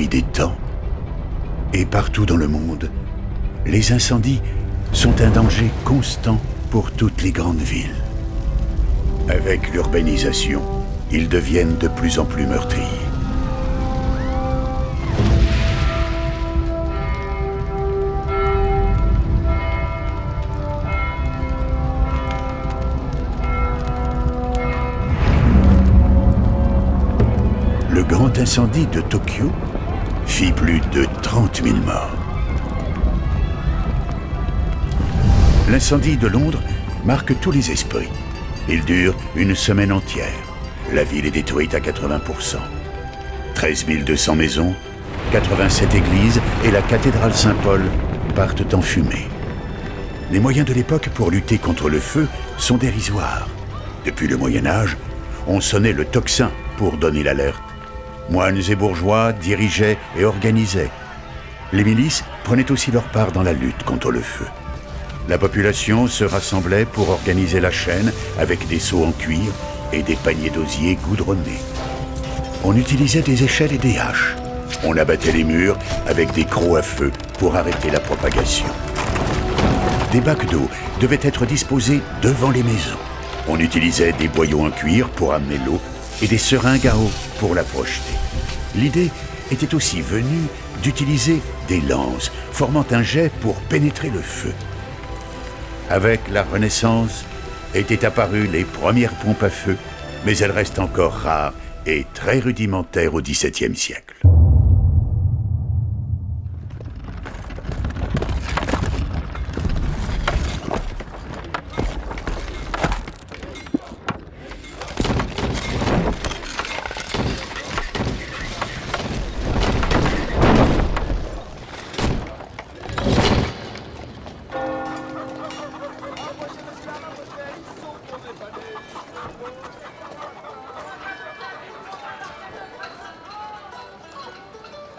nuit des temps. Et partout dans le monde, les incendies sont un danger constant pour toutes les grandes villes. Avec l'urbanisation, ils deviennent de plus en plus meurtriers. Le grand incendie de Tokyo fit plus de 30 000 morts. L'incendie de Londres marque tous les esprits. Il dure une semaine entière. La ville est détruite à 80%. 13 200 maisons, 87 églises et la cathédrale Saint-Paul partent en fumée. Les moyens de l'époque pour lutter contre le feu sont dérisoires. Depuis le Moyen-Âge, on sonnait le tocsin pour donner l'alerte. Moines et bourgeois dirigeaient et organisaient. Les milices prenaient aussi leur part dans la lutte contre le feu. La population se rassemblait pour organiser la chaîne avec des seaux en cuir et des paniers d'osier goudronnés. On utilisait des échelles et des haches. On abattait les murs avec des crocs à feu pour arrêter la propagation. Des bacs d'eau devaient être disposés devant les maisons. On utilisait des boyaux en cuir pour amener l'eau et des seringues à eau pour la projeter. L'idée était aussi venue d'utiliser des lances, formant un jet pour pénétrer le feu. Avec la Renaissance, étaient apparues les premières pompes à feu, mais elles restent encore rares et très rudimentaires au XVIIe siècle.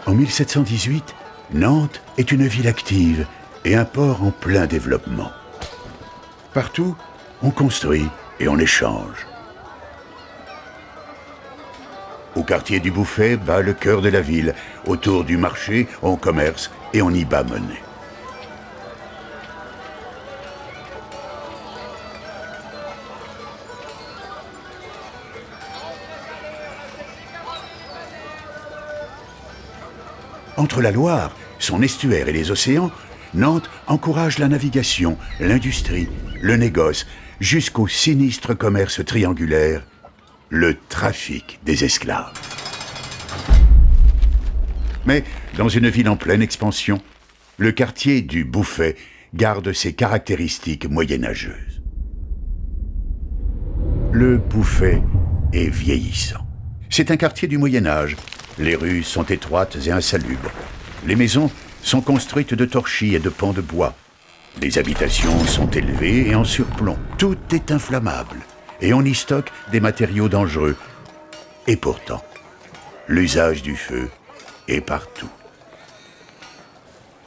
En 1718, Nantes est une ville active et un port en plein développement. Partout, on construit et on échange. Au quartier du Bouffay bat le cœur de la ville. Autour du marché, on commerce et on y bat monnaie. Entre la Loire, son estuaire et les océans, Nantes encourage la navigation, l'industrie, le négoce, jusqu'au sinistre commerce triangulaire, le trafic des esclaves. Mais dans une ville en pleine expansion, le quartier du Bouffay garde ses caractéristiques moyenâgeuses. Le Bouffay est vieillissant. C'est un quartier du Moyen-Âge. Les rues sont étroites et insalubres. Les maisons sont construites de torchis et de pans de bois. Les habitations sont élevées et en surplomb. Tout est inflammable et on y stocke des matériaux dangereux. Et pourtant, l'usage du feu est partout.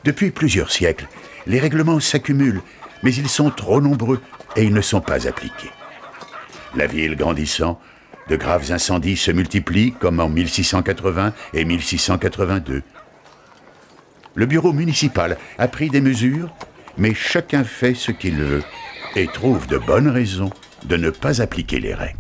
Depuis plusieurs siècles, les règlements s'accumulent, mais ils sont trop nombreux et ils ne sont pas appliqués. La ville grandissant, de graves incendies se multiplient comme en 1680 et 1682. Le bureau municipal a pris des mesures, mais chacun fait ce qu'il veut et trouve de bonnes raisons de ne pas appliquer les règles.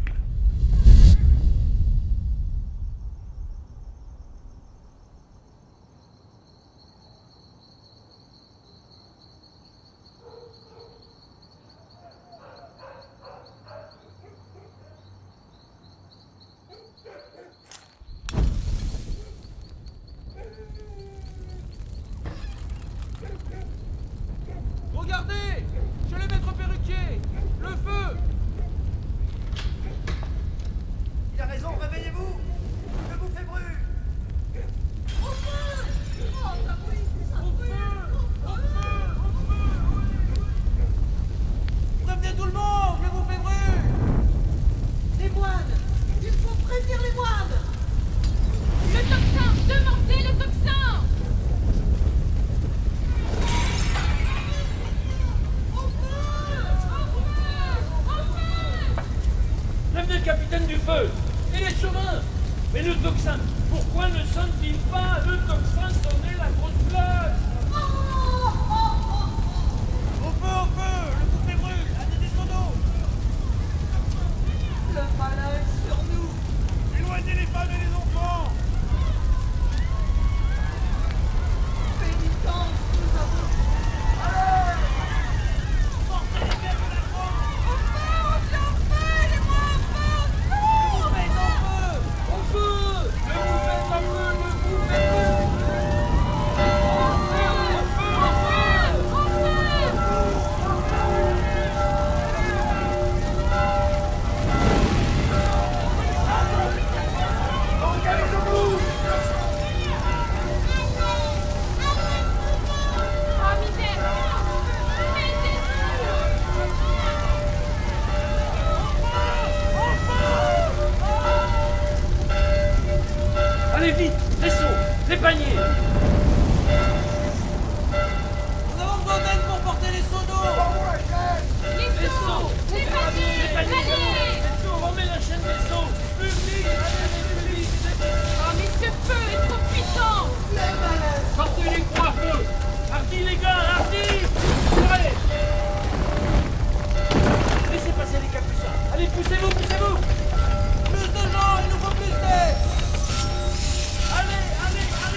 Regardez! Je vais mettre perruquier! Le feu! Il a raison, réveillez-vous! Le Bouffay brûle! Au feu! Au feu! Au feu! Prévenez tout le monde! Le Bouffay brûle! Les moines! Il faut prévenir les moines! Le tocsin! Demandez le tocsin! Prévenez le capitaine du feu! Et les chemins! Mais le tocsin! Pourquoi ne sonne-t-il pas le tocsin sonner la grosse cloche? Au feu! Le bouffet brûle! Amenez des seaux d'eau! Le malin est sur nous. Éloignez les femmes et les enfants! Pénitence, nous avons... Sortez les biens de la France! Au feu, aidez-moi, au feu, Le bouffet est en feu! Au feu! Le bouffet est en feu! Le bouffet est en feu! Oh misère! Allez vite! Les seaux! Les paniers! Nous avez besoin d'aide pour porter les seaux d'eau! Les seaux! Les paniers! Allez! Les seaux! Remets la chaîne des seaux! Public! Allez, public! Oh mais ce feu est trop puissant! les malins. Sortez les croix à feu! Hardy les gars! Hardy! Allez! Laissez passer les capucins! Allez, poussez-vous! Poussez-vous! Plus de gens! Il nous faut plus d'aide! Allez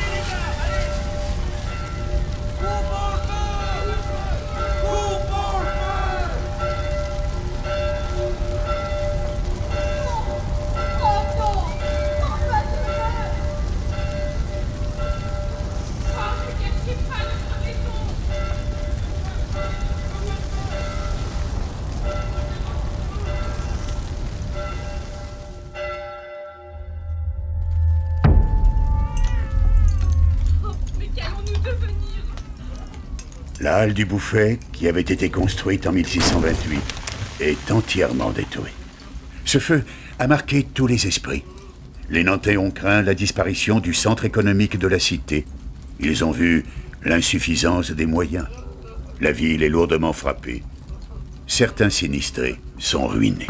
les gars! Allez! Coupons le feu! Coupons le feu! Oh non, on va tuer. Oh ne gâchez pas notre maison! Oh, mais qu'allons-nous devenir? La halle du Bouffet, qui avait été construite en 1628, est entièrement détruite. Ce feu a marqué tous les esprits. Les Nantais ont craint la disparition du centre économique de la cité. Ils ont vu l'insuffisance des moyens. La ville est lourdement frappée. Certains sinistrés sont ruinés.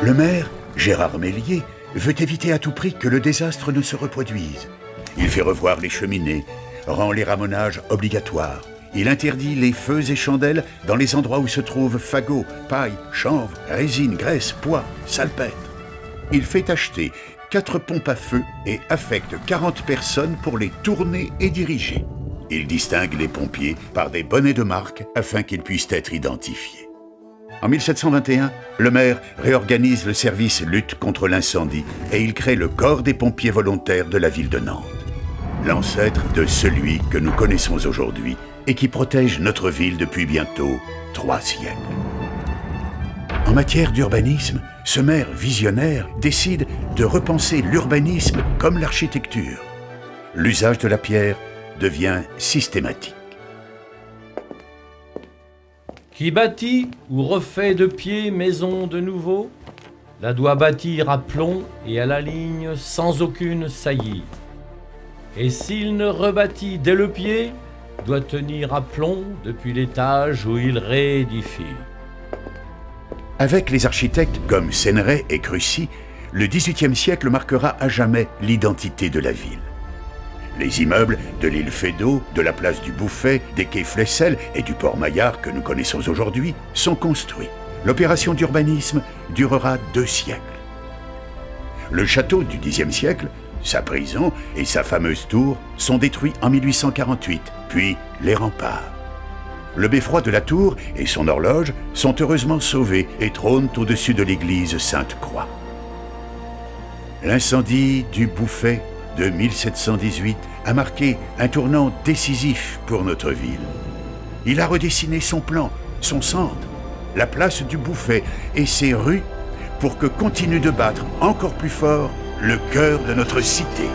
Le maire, Gérard Mélier, veut éviter à tout prix que le désastre ne se reproduise. Il fait revoir les cheminées, rend les ramonages obligatoires. Il interdit les feux et chandelles dans les endroits où se trouvent fagots, paille, chanvre, résine, graisse, pois, salpêtre. Il fait acheter 4 pompes à feu et affecte 40 personnes pour les tourner et diriger. Il distingue les pompiers par des bonnets de marque afin qu'ils puissent être identifiés. En 1721, le maire réorganise le service lutte contre l'incendie et il crée le corps des pompiers volontaires de la ville de Nantes. L'ancêtre de celui que nous connaissons aujourd'hui et qui protège notre ville depuis bientôt 3 siècles. En matière d'urbanisme, ce maire visionnaire décide de repenser l'urbanisme comme l'architecture. L'usage de la pierre devient systématique. Qui bâtit ou refait de pied maison de nouveau, la doit bâtir à plomb et à la ligne sans aucune saillie. Et s'il ne rebâtit dès le pied, doit tenir à plomb depuis l'étage où il réédifie. Avec les architectes comme Céneret et Crucy, le XVIIIe siècle marquera à jamais l'identité de la ville. Les immeubles de l'île Feydeau, de la place du Bouffet, des quais Flessel et du port Maillard que nous connaissons aujourd'hui sont construits. L'opération d'urbanisme durera 2 siècles. Le château du Xe siècle, sa prison et sa fameuse tour sont détruits en 1848, puis les remparts. Le beffroi de la tour et son horloge sont heureusement sauvés et trônent au-dessus de l'église Sainte-Croix. L'incendie du Bouffet de 1718 a marqué un tournant décisif pour notre ville. Il a redessiné son plan, son centre, la place du Bouffet et ses rues pour que continue de battre encore plus fort le cœur de notre cité.